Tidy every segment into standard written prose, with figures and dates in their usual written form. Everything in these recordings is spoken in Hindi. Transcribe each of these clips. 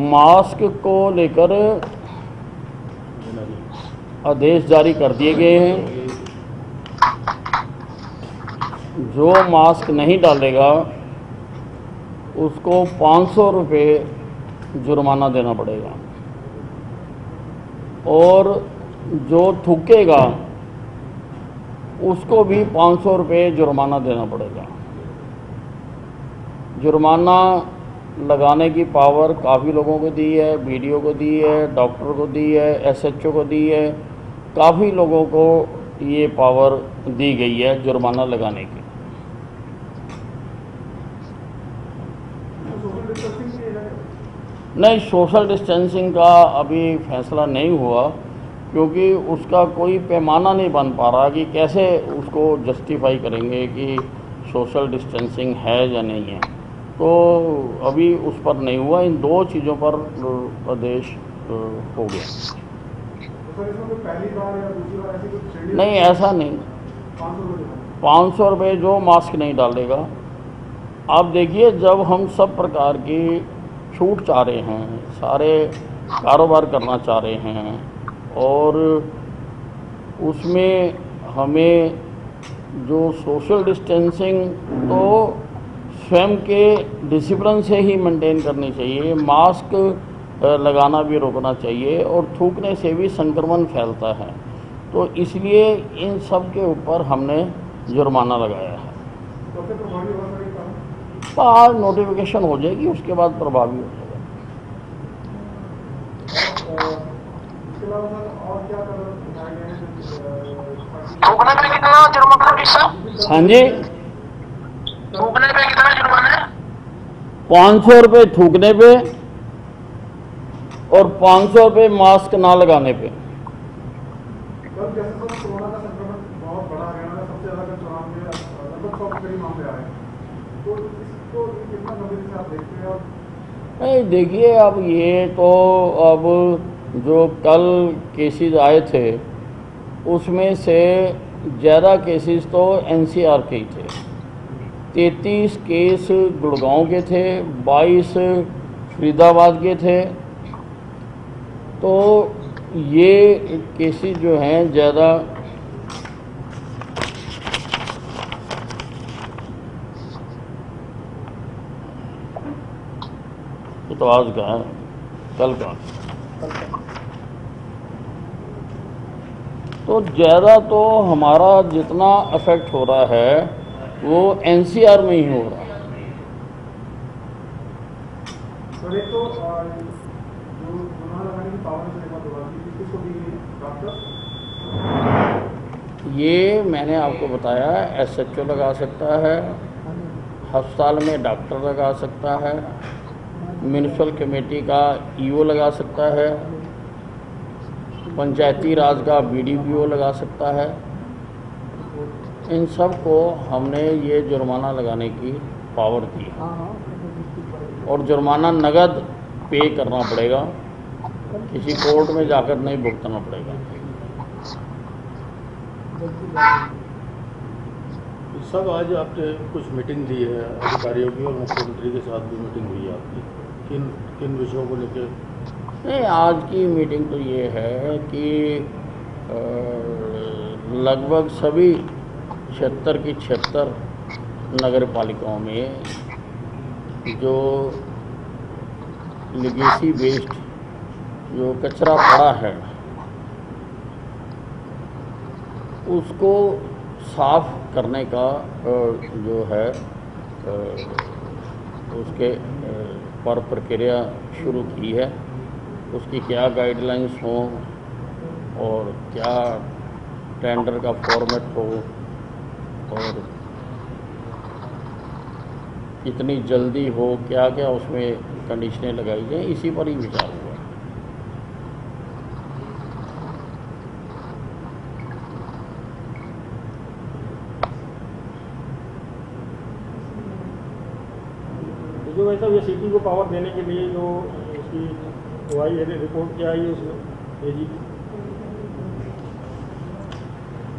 मास्क को लेकर आदेश जारी कर दिए गए हैं। जो मास्क नहीं डालेगा उसको 500 रुपये जुर्माना देना पड़ेगा और जो थूकेगा उसको भी 500 रुपये जुर्माना देना पड़ेगा। जुर्माना लगाने की पावर काफ़ी लोगों को दी है, बीडीओ को दी है, डॉक्टर को दी है, एसएचओ को दी है, काफ़ी लोगों को ये पावर दी गई है जुर्माना लगाने की। नहीं, सोशल डिस्टेंसिंग का अभी फैसला नहीं हुआ क्योंकि उसका कोई पैमाना नहीं बन पा रहा कि कैसे उसको जस्टिफाई करेंगे कि सोशल डिस्टेंसिंग है या नहीं है। तो अभी उस पर नहीं हुआ। इन दो चीज़ों पर आदेश हो गया। नहीं, ऐसा नहीं। 500 रुपये जो मास्क नहीं डालेगा। आप देखिए, जब हम सब प्रकार की छूट चाह रहे हैं, सारे कारोबार करना चाह रहे हैं और उसमें हमें जो सोशल डिस्टेंसिंग तो स्वयं के डिसिप्लिन से ही मेंटेन करनी चाहिए, मास्क लगाना भी रोकना चाहिए और थूकने से भी संक्रमण फैलता है। तो इसलिए इन सब के ऊपर हमने जुर्माना लगाया है। आज नोटिफिकेशन हो जाएगी, उसके बाद प्रभावी हो जाएगा। थूकने पे कितना जुर्माना? हाँ जी, थूकने पे कितना जुर्माना? 500 रुपये थूकने पे और 500 रुपये मास्क ना लगाने पे। कोरोना का संक्रमण बहुत बड़ा हरियाणा में सबसे ज्यादा 100 के करीब मामले आए, तो इसको कितना गंभीर से आप देखते हैं? नहीं, देखिए, अब ये तो अब जो कल केसेस आए थे उसमें से ज़्यादा केसेस तो एनसीआर के ही थे। 33 केस गुड़गांव के थे, 22 फरीदाबाद के थे। तो ये केसेस जो हैं ज़्यादा तो आज का है, कल का। तो ज़्यादा तो हमारा जितना अफेक्ट हो रहा है वो एनसीआर में ही हो रहा है। सर, एक तो जो जुर्माना लगाने की पावर से बात हो रही है, किसको दी गई? डॉक्टर? ये मैंने आपको बताया, एसएचओ लगा सकता है, अस्पताल में डॉक्टर लगा सकता है, म्यूनिसिपल कमेटी का ईओ लगा सकता है, पंचायती राज का बीडीपीओ लगा सकता है। इन सब को हमने ये जुर्माना लगाने की पावर दी है और जुर्माना नगद पे करना पड़ेगा, किसी कोर्ट में जाकर नहीं भुगतना पड़ेगा। सब आज आपने कुछ मीटिंग दी है अधिकारियों की और मुख्यमंत्री के साथ भी मीटिंग हुई है आपकी, किन किन विषयों को लेकर? नहीं, आज की मीटिंग तो ये है कि लगभग सभी 76 की 76 नगर पालिकाओं में जो लिगेसी वेस्ट, जो कचरा पड़ा है, उसको साफ करने का जो है उसके पर प्रक्रिया शुरू की है। उसकी क्या गाइडलाइंस हो और क्या टेंडर का फॉर्मेट हो और कितनी जल्दी हो, क्या क्या उसमें कंडीशनें लगाई जाएं, इसी पर ही विचार हुआ। जो वैसा ये सिटी को पावर देने के लिए जो उसकी आई है रिपोर्ट क्या आई है उसमें एजी?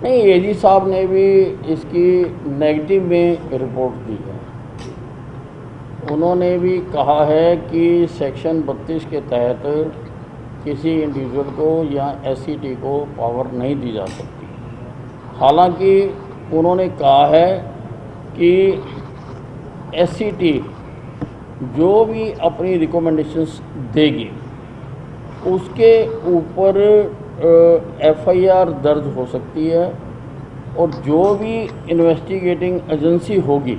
नहीं, एजी साहब ने भी इसकी नेगेटिव में रिपोर्ट दी है। उन्होंने भी कहा है कि सेक्शन 32 के तहत किसी इंडिविजुअल को या एससीटी को पावर नहीं दी जा सकती। हालांकि उन्होंने कहा है कि एससीटी जो भी अपनी रिकमेंडेशंस देगी उसके ऊपर एफआईआर दर्ज हो सकती है, और जो भी इन्वेस्टिगेटिंग एजेंसी होगी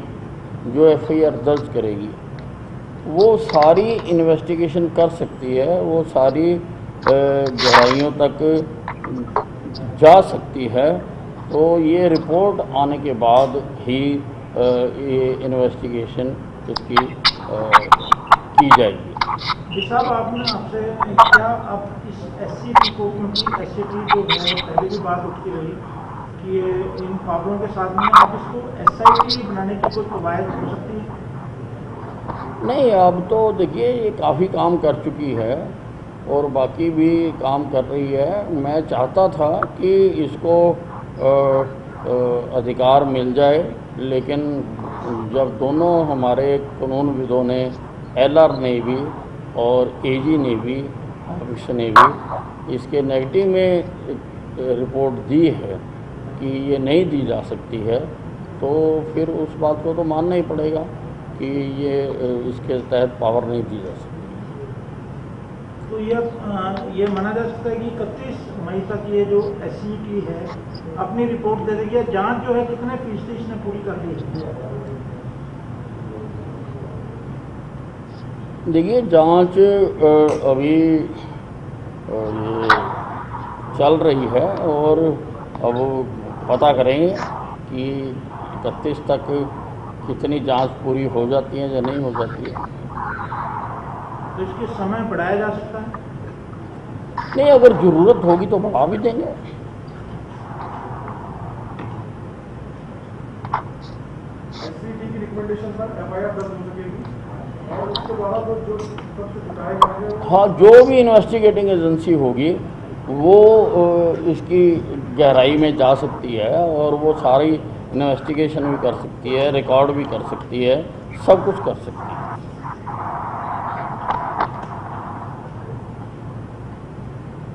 जो एफआईआर दर्ज करेगी वो सारी इन्वेस्टिगेशन कर सकती है, वो सारी गहराइयों तक जा सकती है। तो ये रिपोर्ट आने के बाद ही ये इन्वेस्टिगेशन इसकी की जाएगी। जी साहब, आपने आपसे क्या आप इस एससीटी को, क्योंकि एससीटी जो है पहले भी बात उठती रही कि इन पावरों के साथ में आप इसको एसआईटी बनाने की कोई कवायद हो सकती है? नहीं, अब तो देखिए ये काफ़ी काम कर चुकी है और बाकी भी काम कर रही है। मैं चाहता था कि इसको अधिकार मिल जाए, लेकिन जब दोनों हमारे कानूनविदों ने, एलआर ने भी और एजी ने भी, ऑफिसर ने भी इसके नेगेटिव में रिपोर्ट दी है कि ये नहीं दी जा सकती है, तो फिर उस बात को तो मानना ही पड़ेगा कि ये इसके तहत पावर नहीं दी जा सकती। तो ये माना जा सकता है कि 31 मई तक ये जो एससीटी है अपनी रिपोर्ट दे देगी। जांच जो है कितने फीसदी इसने पूरी कर ली है? देखिए, जांच अभी ये चल रही है और अब पता करेंगे कि 31 तक कितनी जांच पूरी हो जाती है या नहीं हो जाती है। तो इसके समय बढ़ाया जा सकता है? नहीं, अगर ज़रूरत होगी तो बढ़ा भी देंगे। एससीटी की रिकमेंडेशन पर एफआईआर दर्ज हो सकेगी और उसके द्वारा जो तथ्य जुटाए जाएंगे, हाँ, जो भी इन्वेस्टिगेटिंग एजेंसी होगी वो इसकी गहराई में जा सकती है और वो सारी इन्वेस्टिगेशन भी कर सकती है, रिकॉर्ड भी कर सकती है, सब कुछ कर सकती है।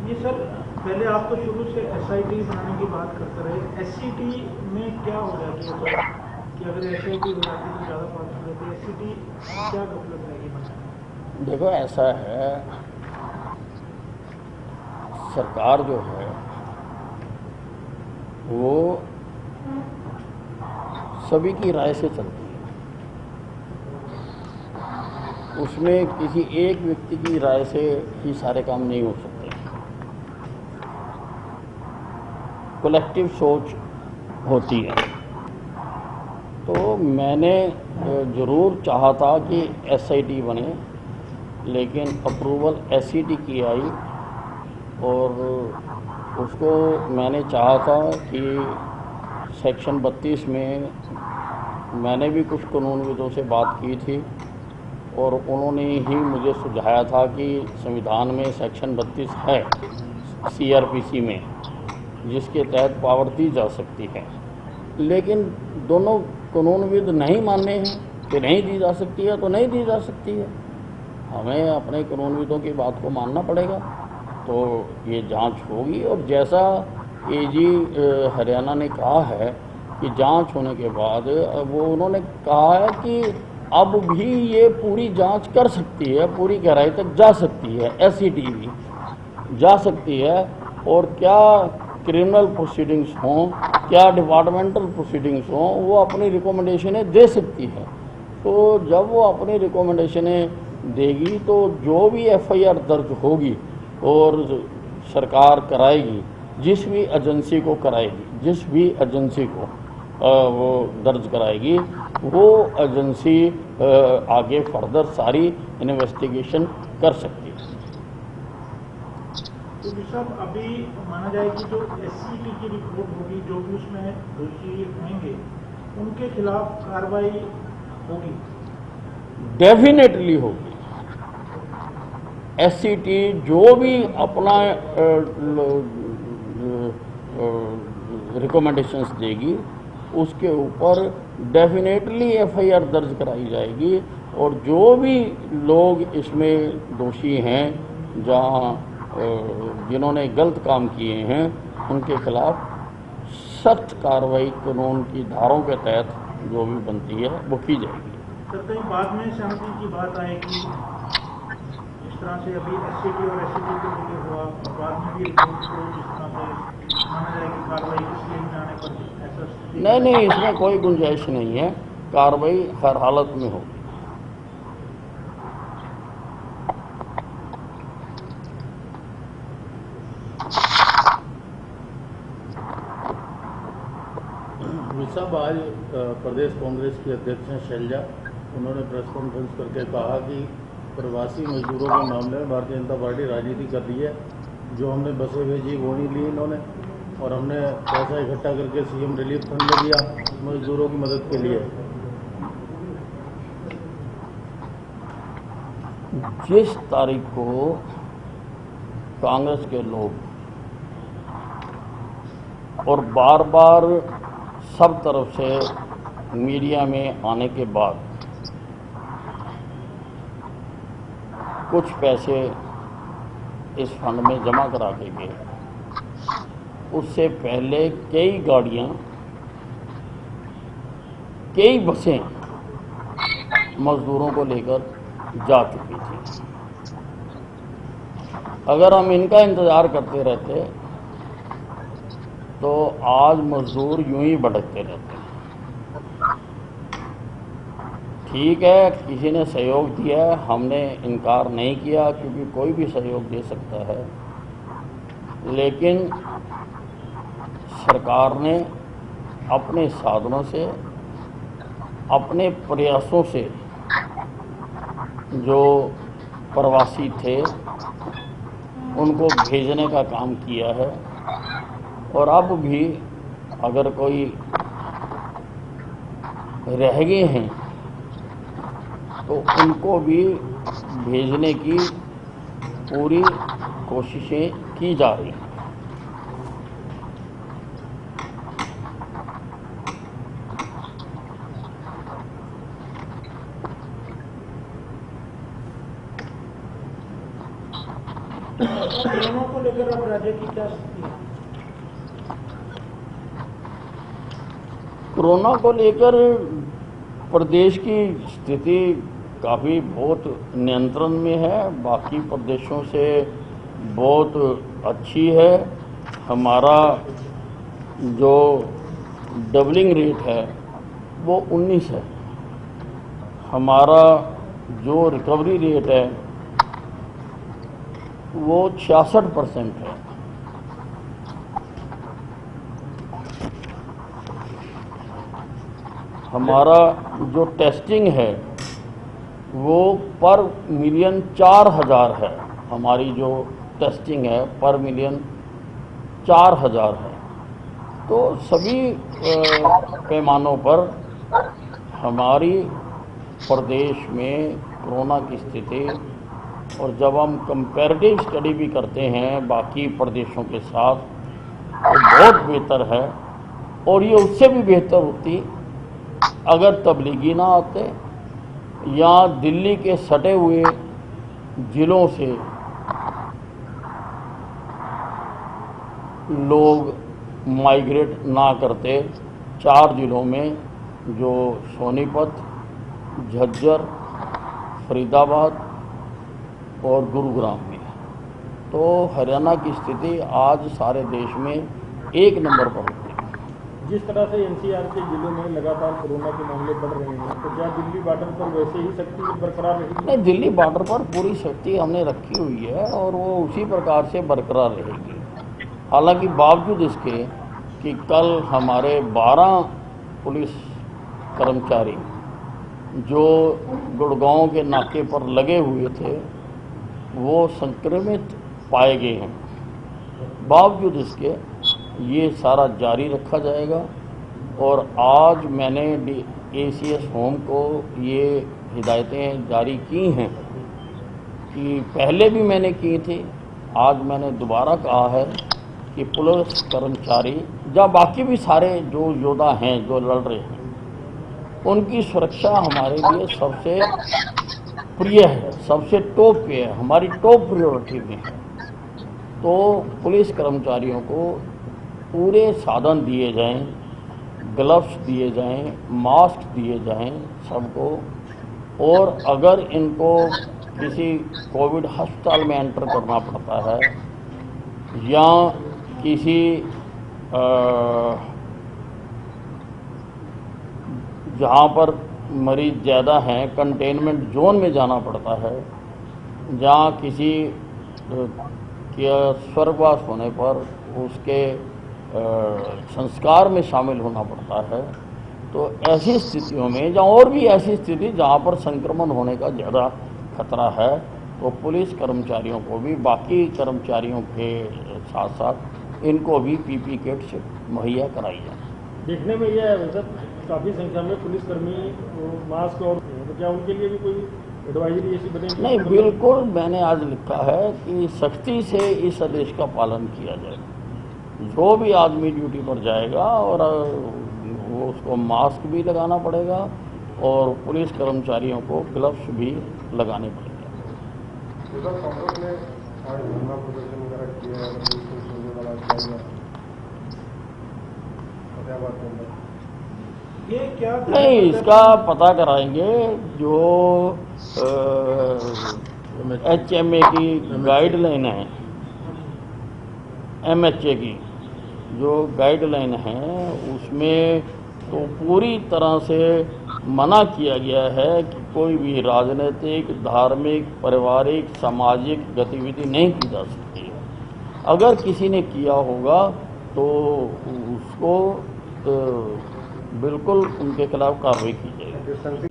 ये सर, पहले आप तो शुरू से एसआईटी बनाने की बात करते रहे, एससीटी में क्या हो जाती है सर कि अगर एसआईटी हो जाती तो ज़्यादा बात हो जाती है, एससीटी क्या मतलब रहेगी? देखो, ऐसा है, सरकार जो है वो सभी की राय से चलती है, उसमें किसी एक व्यक्ति की राय से ही सारे काम नहीं हो सकते। कलेक्टिव सोच होती है। तो मैंने ज़रूर चाहा था कि एसआईटी बने, लेकिन अप्रूवल एससीटी की आई और उसको मैंने चाहा था कि सेक्शन 32 में मैंने भी कुछ कानूनविदों से बात की थी और उन्होंने ही मुझे सुझाया था कि संविधान में सेक्शन 32 है सीआरपीसी में, जिसके तहत पावर दी जा सकती है। लेकिन दोनों कानूनविद नहीं माने हैं कि नहीं दी जा सकती है, तो नहीं दी जा सकती है। हमें अपने कानूनविदों की बात को मानना पड़ेगा। तो ये जांच होगी और जैसा एजी हरियाणा ने कहा है कि जांच होने के बाद वो उन्होंने कहा है कि अब भी ये पूरी जांच कर सकती है, पूरी गहराई तक जा सकती है, एससीटी भी जा सकती है। और क्या क्रिमिनल प्रोसीडिंग्स हों, क्या डिपार्टमेंटल प्रोसीडिंग्स हों, वो अपनी रिकमेंडेशनें दे सकती है। तो जब वो अपनी रिकमेंडेशनें देगी तो जो भी एफआईआर दर्ज होगी और सरकार कराएगी, जिस भी एजेंसी को कराएगी, जिस भी एजेंसी को वो दर्ज कराएगी, वो एजेंसी आगे फर्दर सारी इन्वेस्टिगेशन कर सकती है। तो साहब, अभी माना जाए कि जो एससीटी की रिपोर्ट होगी, जो भी उसमें दोषी होंगे उनके खिलाफ कार्रवाई होगी? डेफिनेटली होगी। एससीटी जो भी अपना रिकमेंडेशंस देगी उसके ऊपर डेफिनेटली एफआईआर दर्ज कराई जाएगी और जो भी लोग इसमें दोषी हैं, जहां जिन्होंने गलत काम किए हैं, उनके खिलाफ सख्त कार्रवाई कानून की धाराओं के तहत जो भी बनती है वो की जाएगी। सर कहीं बाद में सहमति की बात आएगी, इस तरह से अभी एससीटी और एससीटी के लिए हुआ, बाद में भी रिपोर्ट को जिस तरह से माना जाएगी कार्रवाई इसलिए में आने पर ऐसा नहीं, इसमें कोई गुंजाइश नहीं है, कार्रवाई हर हालत में होगी। साहब, आज प्रदेश कांग्रेस की अध्यक्ष हैं शैलजा, उन्होंने प्रेस कॉन्फ्रेंस करके कहा कि प्रवासी मजदूरों के मामले में भारतीय जनता पार्टी राजनीति कर रही है। जो हमने बसें भेजी वो नहीं ली इन्होंने, और हमने पैसा इकट्ठा करके सीएम रिलीफ फंड में दिया मजदूरों की मदद के लिए। जिस तारीख को कांग्रेस के लोग और बार बार सब तरफ से मीडिया में आने के बाद कुछ पैसे इस फंड में जमा करा के गए, उससे पहले कई गाड़ियां, कई बसें मजदूरों को लेकर जा चुकी थी। अगर हम इनका इंतज़ार करते रहते तो आज मजदूर यूं ही भटकते रहते हैं। ठीक है, किसी ने सहयोग दिया, हमने इनकार नहीं किया, क्योंकि कोई भी सहयोग दे सकता है, लेकिन सरकार ने अपने साधनों से, अपने प्रयासों से जो प्रवासी थे उनको भेजने का काम किया है। और अब भी अगर कोई रह गए हैं तो उनको भी भेजने की पूरी कोशिशें की जा रही हैं। कोरोना को लेकर अब राज्य की क्या स्थिति है? कोरोना को लेकर प्रदेश की स्थिति काफ़ी बहुत नियंत्रण में है, बाकी प्रदेशों से बहुत अच्छी है। हमारा जो डबलिंग रेट है वो 19 है, हमारा जो रिकवरी रेट है वो 66% है। हमारा जो टेस्टिंग है वो पर मिलियन 4000 है। हमारी जो टेस्टिंग है पर मिलियन 4000 है। तो सभी पैमानों पर हमारी प्रदेश में कोरोना की स्थिति, और जब हम कंपैरेटिव स्टडी भी करते हैं बाकी प्रदेशों के साथ, तो बहुत बेहतर है। और ये उससे भी बेहतर होती अगर तबलीगी ना आते या दिल्ली के सटे हुए ज़िलों से लोग माइग्रेट ना करते। 4 ज़िलों में जो सोनीपत, झज्जर, फरीदाबाद और गुरुग्राम में, तो हरियाणा की स्थिति आज सारे देश में 1 नंबर पर होती है। जिस तरह से एनसीआर के जिलों में लगातार कोरोना के मामले बढ़ रहे हैं, तो क्या दिल्ली बॉर्डर पर वैसे ही सख्ती बरकरार रहेगी? नहीं, दिल्ली बॉर्डर पर पूरी सख्ती हमने रखी हुई है और वो उसी प्रकार से बरकरार रहेगी। हालांकि बावजूद इसके कि कल हमारे 12 पुलिस कर्मचारी जो गुड़गांव के नाके पर लगे हुए थे वो संक्रमित पाए गए हैं। बावजूद इसके ये सारा जारी रखा जाएगा। और आज मैंने ACS होम को ये हिदायतें जारी की हैं कि पहले भी मैंने की थी, आज मैंने दोबारा कहा है कि पुलिस कर्मचारी या बाकी भी सारे जो योद्धा हैं जो लड़ रहे हैं, उनकी सुरक्षा हमारे लिए सबसे प्रिय है, सबसे टॉप पे है, हमारी टॉप प्रायोरिटी में है। तो पुलिस कर्मचारियों को पूरे साधन दिए जाएं, ग्लव्स दिए जाएं, मास्क दिए जाएं सबको, और अगर इनको किसी कोविड अस्पताल में एंटर करना पड़ता है या किसी जहाँ पर मरीज ज़्यादा हैं कंटेनमेंट जोन में जाना पड़ता है, जहाँ किसी के स्वर्गवास होने पर उसके संस्कार में शामिल होना पड़ता है, तो ऐसी स्थितियों में जहाँ और भी ऐसी स्थिति जहाँ पर संक्रमण होने का ज़्यादा खतरा है, तो पुलिस कर्मचारियों को भी बाकी कर्मचारियों के साथ साथ इनको भी पीपी किट्स मुहैया कराई जाए। देखने में यह है सर, काफ़ी संख्या में पुलिसकर्मी मास्क और तो क्या उनके लिए भी कोई एडवाइजरी ऐसी बनेगी? नहीं, बिल्कुल मैंने आज लिखा है कि सख्ती से इस आदेश का पालन किया जाए। जो भी आदमी ड्यूटी पर जाएगा और वो उसको मास्क भी लगाना पड़ेगा और पुलिस कर्मचारियों को ग्लव्स भी लगाने पड़ेंगे। कांग्रेस ने आज धरना प्रदर्शन वगैरह किया है, ये क्या नहीं, इसका पता कराएंगे। जो HMA की गाइडलाइन है, MHA की जो गाइडलाइन है, उसमें तो पूरी तरह से मना किया गया है कि कोई भी राजनीतिक, धार्मिक, पारिवारिक, सामाजिक गतिविधि नहीं की जा सकती है। अगर किसी ने किया होगा तो उसको बिल्कुल उनके खिलाफ कार्रवाई की जाएगी।